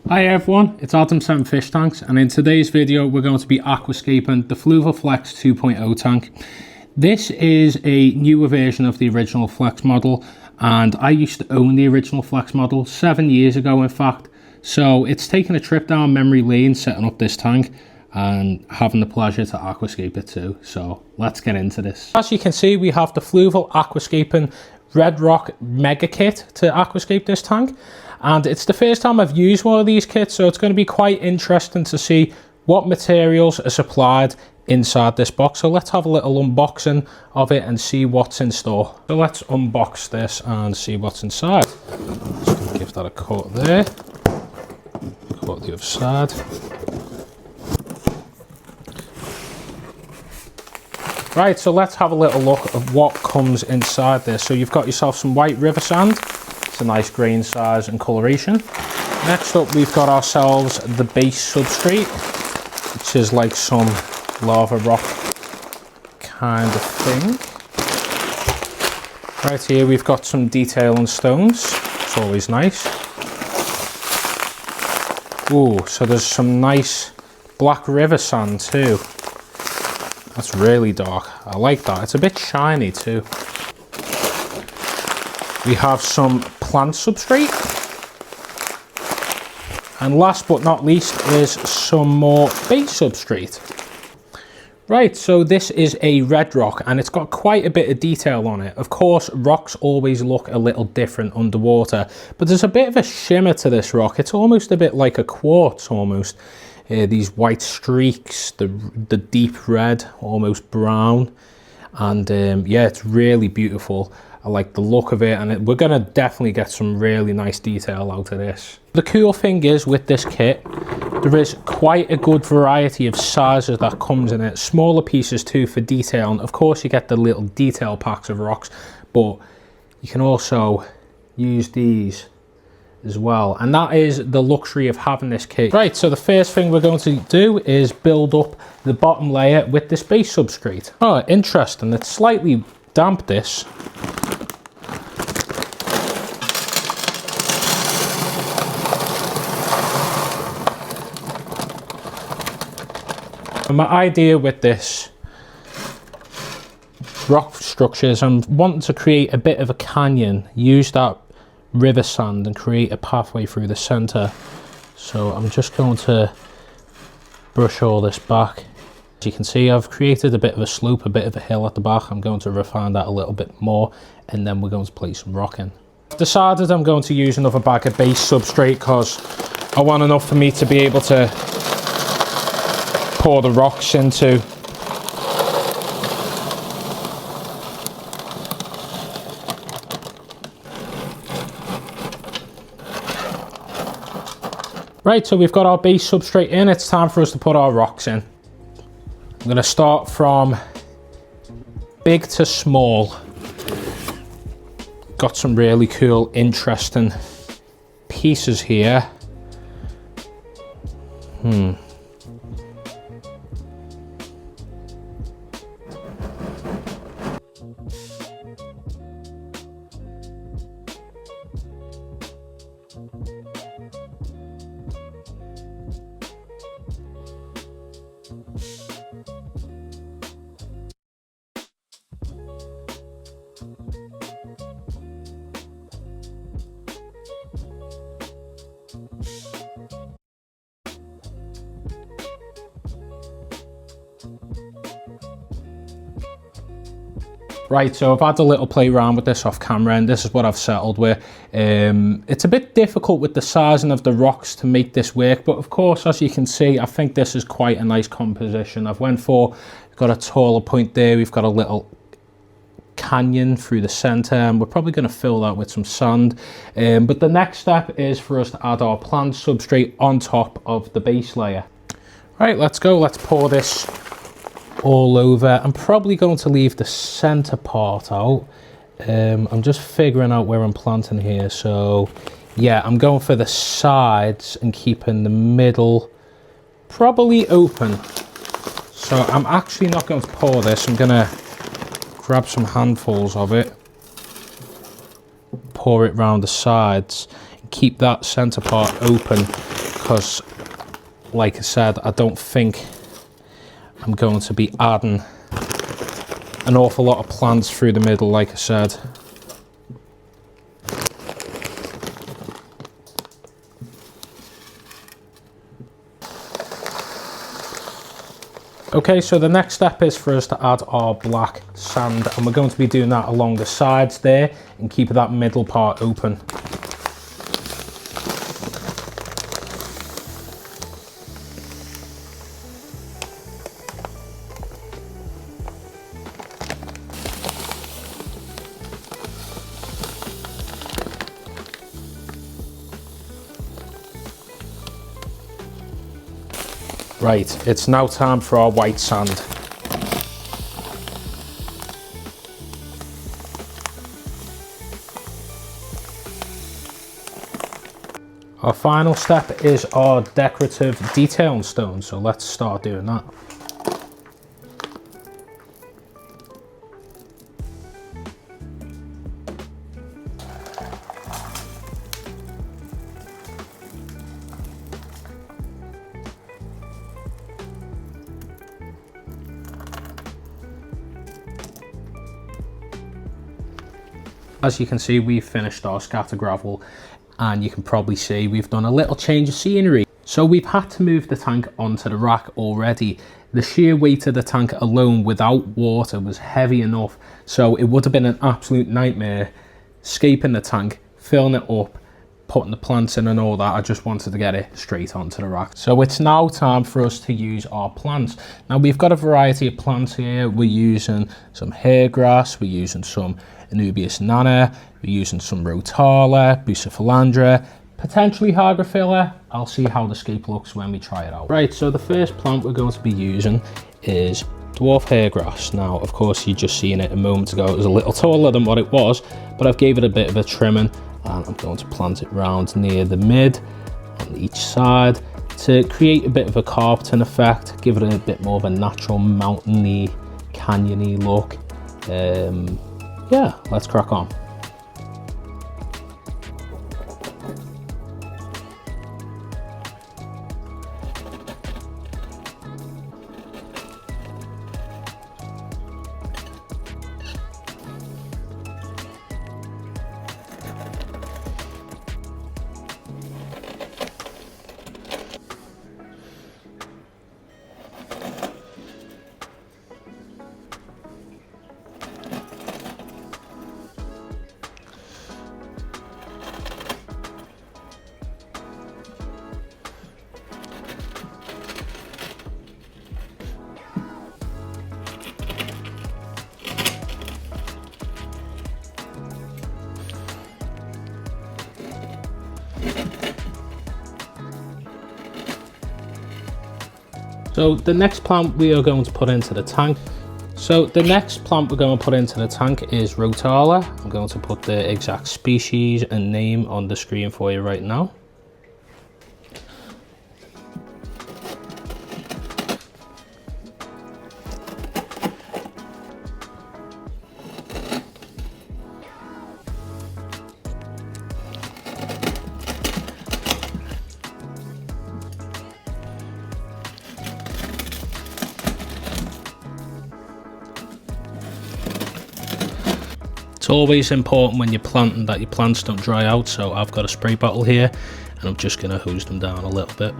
Hi everyone, it's Adam7 Fish Tanks, and in today's video we're going to be aquascaping the Fluval Flex 2.0 tank. This is a newer version of the original Flex model, and I used to own the original Flex model 7 years ago in fact, so it's taken a trip down memory lane setting up this tank and having the pleasure to aquascape it too. So let's get into this. As you can see, we have the Fluval Aquascaper Mega Kit to aquascape this tank. And it's the first time I've used one of these kits, so it's going to be quite interesting to see what materials are supplied inside this box. So let's have a little unboxing of it and see what's in store. So let's unbox this and see what's inside. Just going to give that a cut there. Cut the other side. Right, so let's have a little look at what comes inside this. So you've got yourself some white river sand. It's a nice grain size and coloration. Next up, we've got ourselves the base substrate, which is like some lava rock kind of thing. Right here, we've got some detail and stones. It's always nice. Ooh, so there's some nice black river sand too. That's really dark. I like that. It's a bit shiny too. We have some plant substrate. And last but not least is some more base substrate. Right, so this is a red rock and it's got quite a bit of detail on it. Of course, rocks always look a little different underwater, but there's a bit of a shimmer to this rock. It's almost a bit like a quartz almost. These white streaks, the deep red, almost brown. And yeah, it's really beautiful. I like the look of it, and we're going to definitely get some really nice detail out of this. The cool thing is with this kit, there is quite a good variety of sizes that comes in it. Smaller pieces too for detail, and of course you get the little detail packs of rocks, but you can also use these as well, and that is the luxury of having this kit. Right, so the first thing we're going to do is build up the bottom layer with this base substrate. Oh, interesting, it's slightly damp this. And my idea with this rock structure is I'm wanting to create a bit of a canyon, use that river sand and create a pathway through the center. So I'm just going to brush all this back. As you can see, I've created a bit of a slope, a bit of a hill at the back. I'm going to refine that a little bit more, and then we're going to place some rock in. I've decided I'm going to use another bag of base substrate because I want enough for me to be able to pour the rocks into. Right, so we've got our base substrate in. It's time for us to put our rocks in. I'm going to start from big to small. Got some really cool, interesting pieces here. Right, so I've had a little play around with this off camera, and this is what I've settled with. It's a bit difficult with the sizing of the rocks to make this work, but of course, as you can see, I think this is quite a nice composition. I've went for, got a taller point there, we've got a little canyon through the center, and we're probably going to fill that with some sand. But the next step is for us to add our plant substrate on top of the base layer. Right, let's go, let's pour this all over. I'm probably going to leave the center part out. I'm just figuring out where I'm planting here, so yeah, I'm going for the sides and keeping the middle probably open. So I'm actually not going to pour this. I'm going to grab some handfuls of it, pour it round the sides, and keep that center part open, because, like I said, I don't think I'm going to be adding an awful lot of plants through the middle, like I said. Okay, so the next step is for us to add our black sand, and we're going to be doing that along the sides there and keep that middle part open. Right, it's now time for our white sand. Our final step is our decorative detailing stone, so let's start doing that. As you can see, we've finished our scatter gravel, and you can probably see we've done a little change of scenery. So we've had to move the tank onto the rack already. The sheer weight of the tank alone without water was heavy enough, so it would have been an absolute nightmare scaping the tank, filling it up, putting the plants in and all that. I just wanted to get it straight onto the rack. So it's now time for us to use our plants. Now we've got a variety of plants here. We're using some Hairgrass, we're using some Anubias nano, we're using some Rotala, Bucephalandra, potentially Hairgrass. I'll see how the scape looks when we try it out. Right, so the first plant we're going to be using is Dwarf Hairgrass. Now, of course, you just seen it a moment ago. It was a little taller than what it was, but I've gave it a bit of a trimming, and I'm going to plant it round near the mid on each side to create a bit of a carpeting effect, give it a bit more of a natural mountainy, canyony look. Yeah, let's crack on. So the next plant we are going to put into the tank. So the next plant we're going to put into the tank is Rotala. I'm going to put the exact species and name on the screen for you right now. It's always important when you're planting that your plants don't dry out, so I've got a spray bottle here and I'm just going to hose them down a little bit.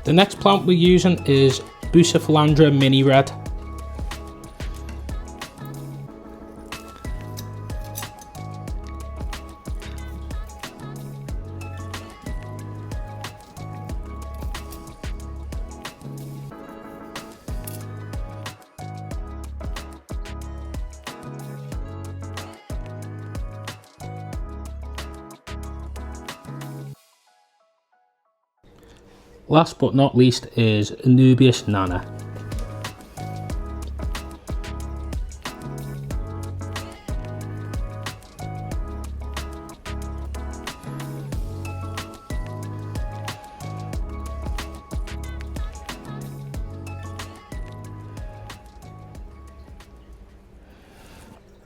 The next plant we're using is Bucephalandra Mini Red. Last but not least is Anubias nano.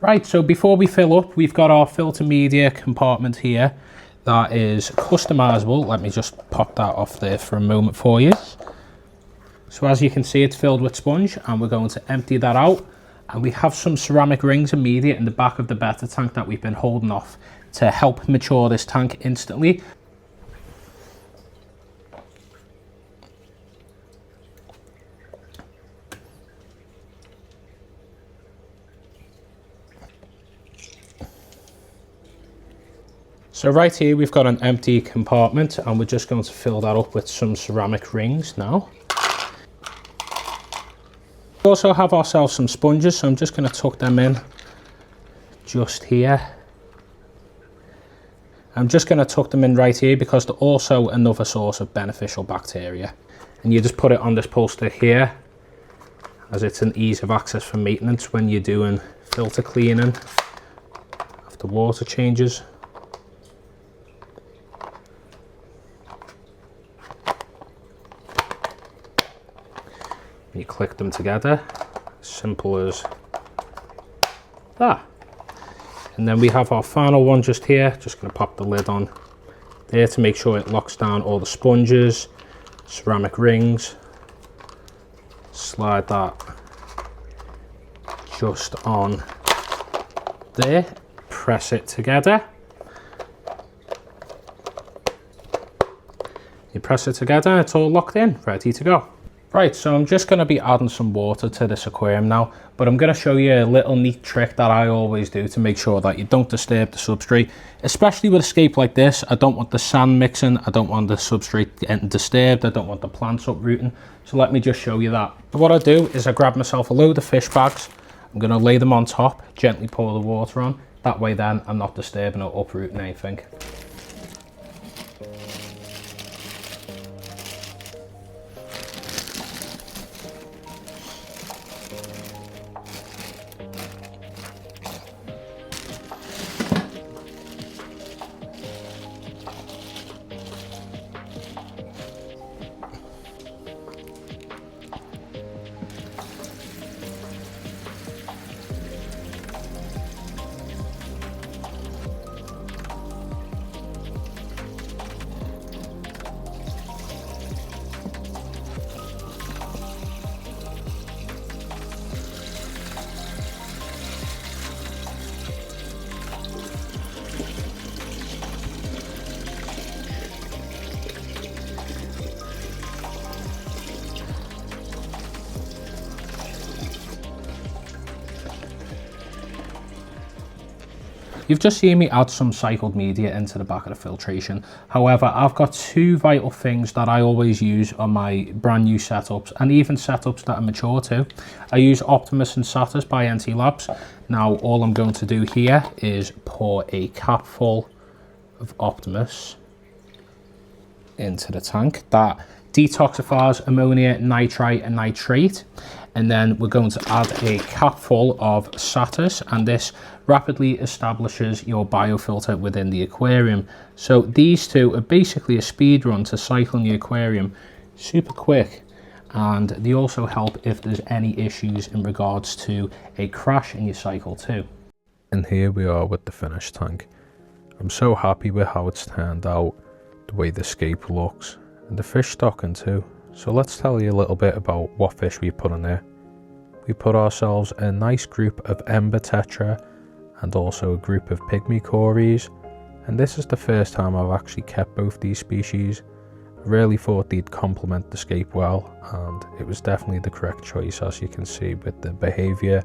Right, so before we fill up, we've got our filter media compartment here that is customizable. Let me just pop that off there for a moment for you. So as you can see, it's filled with sponge, and we're going to empty that out. And we have some ceramic rings and media in the back of the betta tank that we've been holding off to help mature this tank instantly. So right here we've got an empty compartment, and we're just going to fill that up with some ceramic rings now. We also have ourselves some sponges, so I'm just going to tuck them in just here. I'm just going to tuck them in right here because they're also another source of beneficial bacteria. And you just put it on this poster here, as it's an ease of access for maintenance when you're doing filter cleaning after water changes. You click them together, simple as that. And then we have our final one just here. Just going to pop the lid on there to make sure it locks down all the sponges, ceramic rings. Slide that just on there, press it together. You press it together and it's all locked in, ready to go. Right, so I'm just going to be adding some water to this aquarium now, but I'm going to show you a little neat trick that I always do to make sure that you don't disturb the substrate, especially with a scape like this. I don't want the sand mixing, I don't want the substrate getting disturbed, I don't want the plants uprooting, so let me just show you that. So what I do is I grab myself a load of fish bags, I'm going to lay them on top, gently pour the water on, that way then I'm not disturbing or uprooting anything. You've just seen me add some cycled media into the back of the filtration. However, I've got two vital things that I always use on my brand new setups, and even setups that are mature too. I use Optimus and Satus by NT Labs. Now all I'm going to do here is pour a cap full of Optimus into the tank. That detoxifies ammonia, nitrite and nitrate. And then we're going to add a cap full of Satus, and this rapidly establishes your biofilter within the aquarium. So these two are basically a speed run to cycling the aquarium super quick, and they also help if there's any issues in regards to a crash in your cycle too. And here we are with the finished tank. I'm so happy with how it's turned out, the way the scape looks, and the fish stocking too. So let's tell you a little bit about what fish we put in there. We put ourselves a nice group of Ember Tetra and also a group of Pygmy Corys, and this is the first time I've actually kept both these species. I really thought they'd complement the scape well, and it was definitely the correct choice, as you can see with the behaviour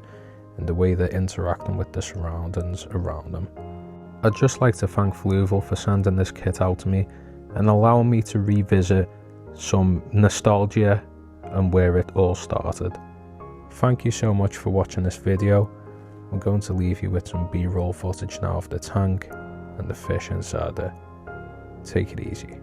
and the way they're interacting with the surroundings around them. I'd just like to thank Fluval for sending this kit out to me and allowing me to revisit some nostalgia and where it all started. Thank you so much for watching this video. I'm going to leave you with some B-roll footage now of the tank and the fish inside there. Take it easy.